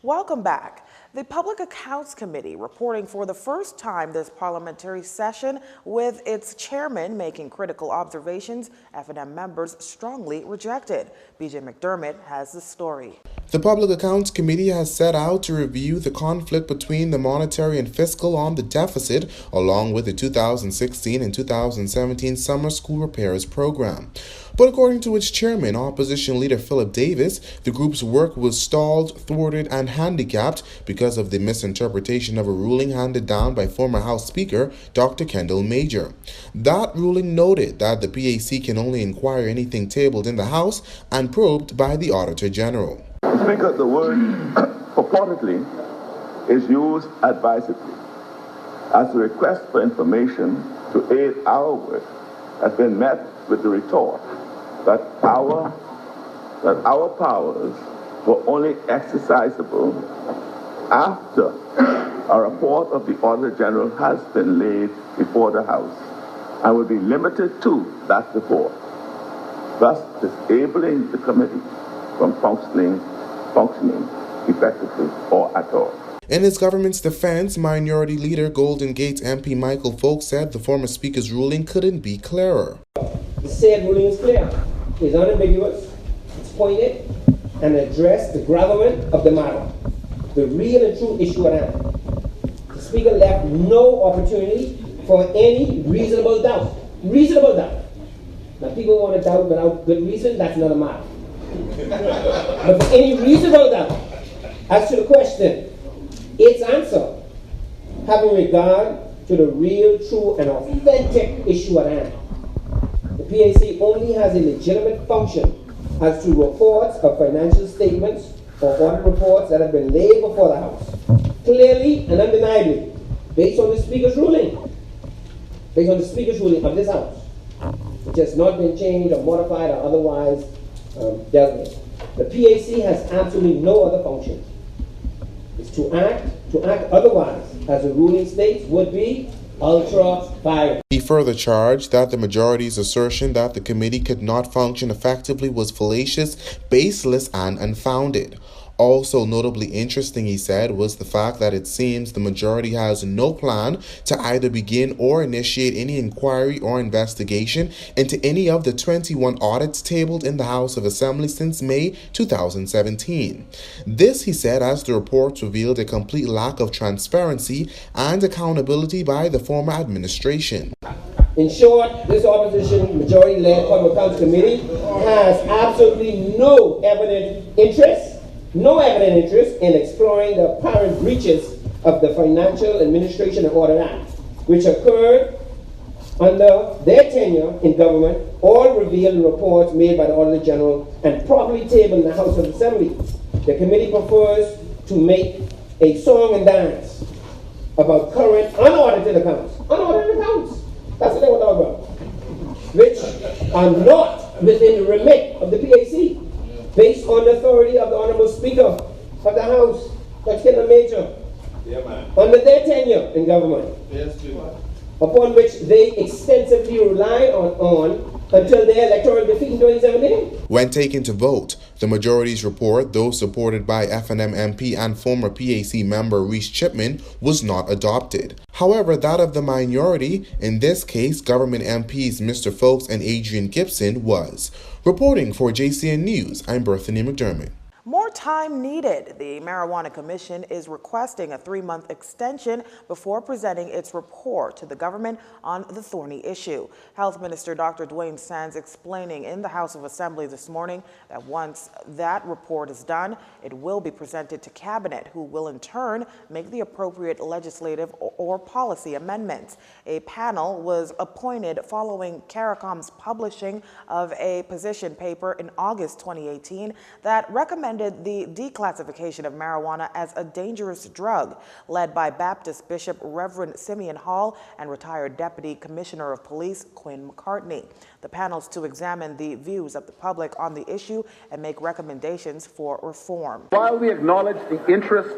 Welcome back. The Public Accounts Committee reporting for the first time this parliamentary session with its chairman making critical observations F&M members strongly rejected. BJ McDermott has the story. The Public Accounts Committee has set out to review the conflict between the monetary and fiscal on the deficit, along with the 2016 and 2017 summer school repairs program. But according to its chairman, Opposition Leader Philip Davis, the group's work was stalled, thwarted, and handicapped because of the misinterpretation of a ruling handed down by former House Speaker Dr. Kendall Major. That ruling noted that the PAC can only inquire anything tabled in the House and probed by the Auditor General. Speaker, the word purportedly is used advisedly as a request for information to aid our work has been met with the retort that our powers were only exercisable after a report of the Auditor General has been laid before the House and will be limited to that report, thus disabling the committee from functioning effectively or at all. In his government's defense, Minority Leader Golden Gate's MP Michael Folk said the former Speaker's ruling couldn't be clearer. The said ruling is clear, it's unambiguous, it's pointed, and addressed the gravamen of the matter, the real and true issue at hand. The Speaker left no opportunity for any reasonable doubt. Reasonable doubt. Now, people want to doubt without good reason, that's another matter. But for any reasonable doubt as to the question, its answer, having regard to the real, true, and authentic issue at hand. The PAC only has a legitimate function as to reports of financial statements or audit reports that have been laid before the House, clearly and undeniably, based on the Speaker's ruling of this House, which has not been changed or modified or otherwise dealt with. The PAC has absolutely no other function. It's to act otherwise, as the ruling states, would be ultra-vires. He further charged that the majority's assertion that the committee could not function effectively was fallacious, baseless, and unfounded. Also notably interesting, he said, was the fact that it seems the majority has no plan to either begin or initiate any inquiry or investigation into any of the 21 audits tabled in the House of Assembly since May 2017. This, he said, as the reports revealed a complete lack of transparency and accountability by the former administration. In short, this opposition majority-led Public Accounts Committee has absolutely no evident interest in exploring the apparent breaches of the Financial Administration and Audit Act, which occurred under their tenure in government, all revealed in reports made by the Auditor General and properly tabled in the House of Assembly. The committee prefers to make a song and dance about current unaudited accounts. Unaudited accounts, that's what they want to talk about, which are not within the remit of the PAC. Based on the authority of the Honorable Speaker of the House, Dr. Kendall Major, under their tenure in government, upon which they extensively relied on until their electoral defeat in 2017. When taken to vote, the majority's report, though supported by F&M MP and former PAC member Reese Chipman, was not adopted. However, that of the minority, in this case government MPs Mr. Folks and Adrian Gibson, was. Reporting for JCN News, I'm Berthany McDermott. More time needed. The Marijuana Commission is requesting a 3-month extension before presenting its report to the government on the thorny issue. Health Minister Dr. Dwayne Sands explaining in the House of Assembly this morning that once that report is done, it will be presented to Cabinet, who will in turn make the appropriate legislative or policy amendments. A panel was appointed following CARICOM's publishing of a position paper in August 2018 that recommended the declassification of marijuana as a dangerous drug, led by Baptist Bishop Reverend Simeon Hall and retired Deputy Commissioner of Police Quinn McCartney. The panel's to examine the views of the public on the issue and make recommendations for reform. While we acknowledge the interest,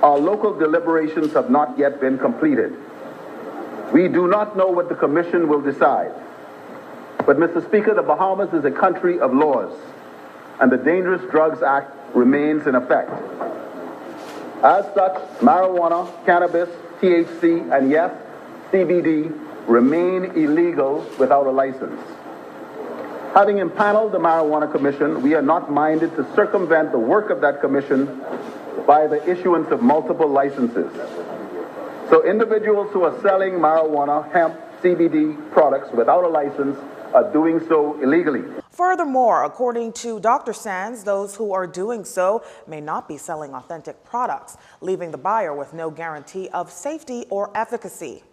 our local deliberations have not yet been completed. We do not know what the Commission will decide. But, Mr. Speaker, the Bahamas is a country of laws, and the Dangerous Drugs Act remains in effect. As such, marijuana, cannabis, THC, and yes, CBD remain illegal without a license. Having impaneled the Marijuana Commission, we are not minded to circumvent the work of that commission by the issuance of multiple licenses. So individuals who are selling marijuana, hemp, CBD products without a license are doing so illegally. Furthermore, according to Dr. Sands, those who are doing so may not be selling authentic products, leaving the buyer with no guarantee of safety or efficacy.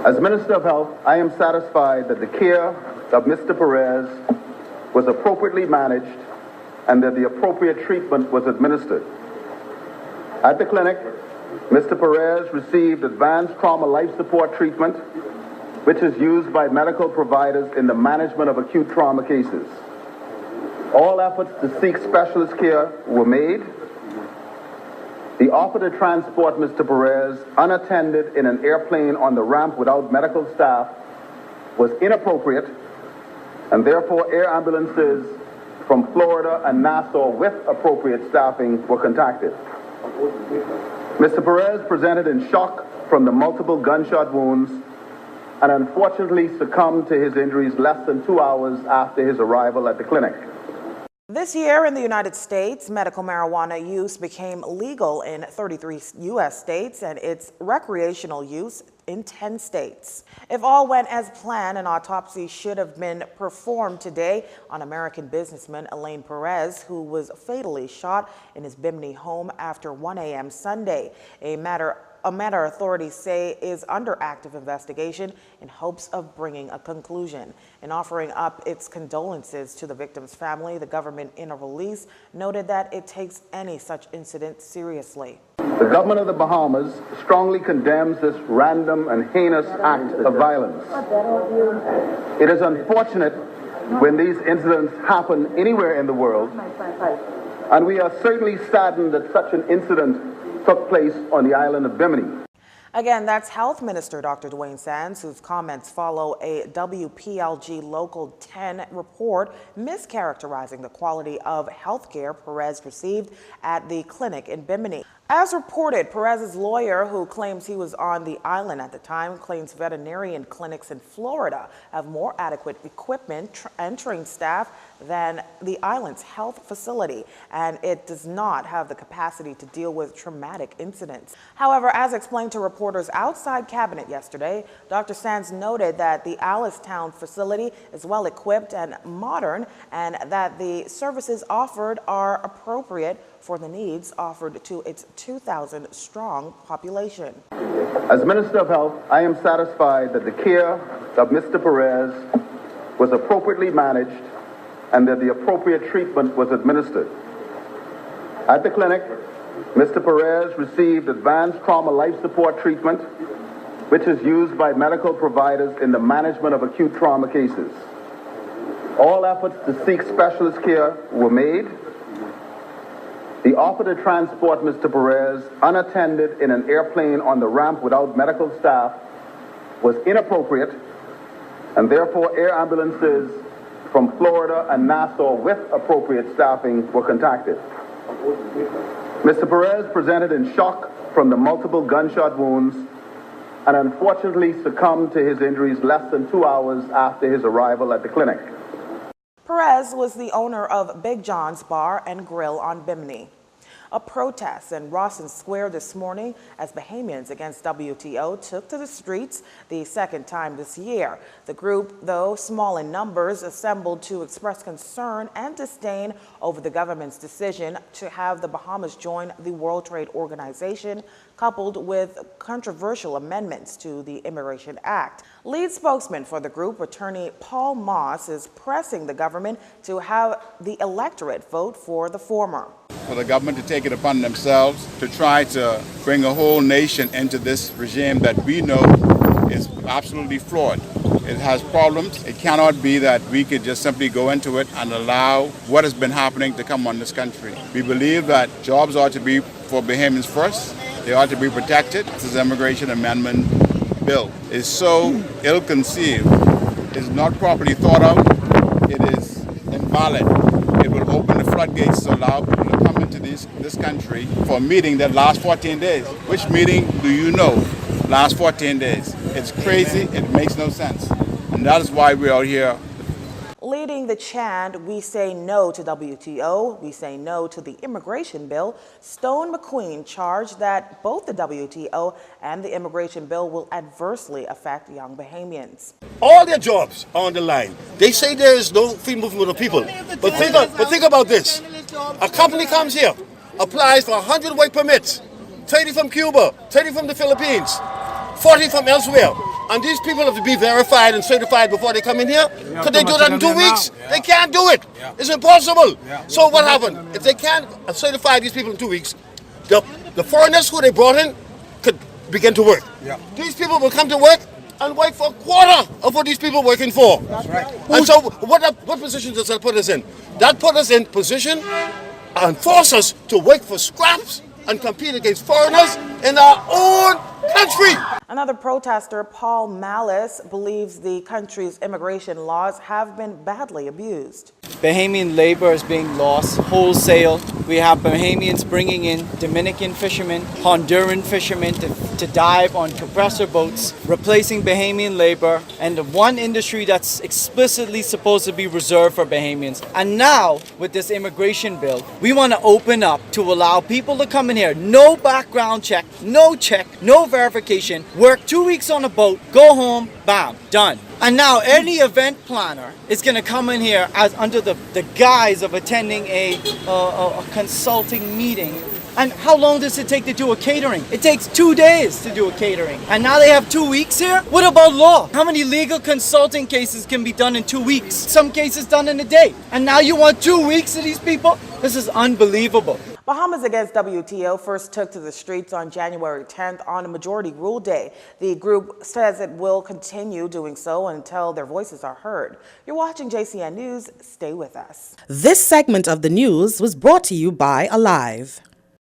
As Minister of Health, I am satisfied that the care of Mr. Perez was appropriately managed and that the appropriate treatment was administered. At the clinic, Mr. Perez received advanced trauma life support treatment, which is used by medical providers in the management of acute trauma cases. All efforts to seek specialist care were made. The offer to transport Mr. Perez unattended in an airplane on the ramp without medical staff was inappropriate, and therefore air ambulances from Florida and Nassau with appropriate staffing were contacted. Mr. Perez presented in shock from the multiple gunshot wounds and unfortunately succumbed to his injuries less than 2 hours after his arrival at the clinic. This year in the United States, medical marijuana use became legal in 33 U.S. states and its recreational use in 10 states. If all went as planned, an autopsy should have been performed today on American businessman Elaine Perez, who was fatally shot in his Bimini home after 1 a.m. Sunday. A matter authorities say is under active investigation in hopes of bringing a conclusion. In offering up its condolences to the victim's family, the government in a release noted that it takes any such incident seriously. The government of the Bahamas strongly condemns this random and heinous act of violence. It is unfortunate when these incidents happen anywhere in the world, and we are certainly saddened that such an incident took place on the island of Bimini. Again, that's Health Minister Dr. Dwayne Sands, whose comments follow a WPLG Local 10 report mischaracterizing the quality of health care Perez received at the clinic in Bimini. As reported, Perez's lawyer, who claims he was on the island at the time, claims veterinarian clinics in Florida have more adequate equipment and trained staff than the island's health facility, and it does not have the capacity to deal with traumatic incidents. However, as explained to reporters outside Cabinet yesterday, Dr. Sands noted that the Alistown facility is well equipped and modern, and that the services offered are appropriate for the needs offered to its 2,000-strong population. As Minister of Health, I am satisfied that the care of Mr. Perez was appropriately managed and that the appropriate treatment was administered. At the clinic, Mr. Perez received advanced trauma life support treatment, which is used by medical providers in the management of acute trauma cases. All efforts to seek specialist care were made. The offer to transport Mr. Perez unattended in an airplane on the ramp without medical staff was inappropriate, and therefore air ambulances from Florida and Nassau with appropriate staffing were contacted. Mr. Perez presented in shock from the multiple gunshot wounds and unfortunately succumbed to his injuries less than 2 hours after his arrival at the clinic. Perez was the owner of Big John's Bar and Grill on Bimini. A protest in Rawson Square this morning as Bahamians against WTO took to the streets the second time this year. The group, though small in numbers, assembled to express concern and disdain over the government's decision to have the Bahamas join the World Trade Organization, coupled with controversial amendments to the Immigration Act. Lead spokesman for the group, attorney Paul Moss, is pressing the government to have the electorate vote for the former. For the government to take it upon themselves to try to bring a whole nation into this regime that we know is absolutely flawed. It has problems. It cannot be that we could just simply go into it and allow what has been happening to come on this country. We believe that jobs ought to be for Bahamians first. They ought to be protected. This immigration amendment bill is so ill-conceived. It's not properly thought out. It is invalid. it will open the floodgates to allow people to come into this country for a meeting that lasts 14 days. Which meeting do you know lasts 14 days? It's crazy. It makes no sense. And that is why we're out here. Leading the chant, "We say no to WTO, we say no to the immigration bill," Stone McQueen charged that both the WTO and the immigration bill will adversely affect young Bahamians. All their jobs are on the line. They say there is no free movement of people. But think about this. A company comes here, applies for 100 work permits, 30 from Cuba, 30 from the Philippines, 40 from elsewhere. And these people have to be verified and certified before they come in here. Could they do that in 2 weeks? They can't do it. It's impossible. So what happened? If they can't certify these people in 2 weeks, the foreigners who they brought in could begin to work. These people will come to work and work for a quarter of what these people are working for. That's right. And so what position does that put us in? That put us in position and force us to work for scraps and compete against foreigners in our own country. Another protester, Paul Malice, believes the country's immigration laws have been badly abused. Bahamian labor is being lost wholesale. We have Bahamians bringing in Dominican fishermen, Honduran fishermen to dive on compressor boats, replacing Bahamian labor and the one industry that's explicitly supposed to be reserved for Bahamians. And now, with this immigration bill, we want to open up to allow people to come in here, no background check, no verification, work 2 weeks on a boat, go home, bam, done. And now any event planner is going to come in here as under the guise of attending a consulting meeting. And how long does it take to do a catering? It takes 2 days to do a catering. And now they have 2 weeks here? What about law? How many legal consulting cases can be done in 2 weeks? Some cases done in a day. And now you want 2 weeks of these people? This is unbelievable. Bahamas Against WTO first took to the streets on January 10th on a majority rule day. The group says it will continue doing so until their voices are heard. You're watching JCN News. Stay with us. This segment of the news was brought to you by Alive.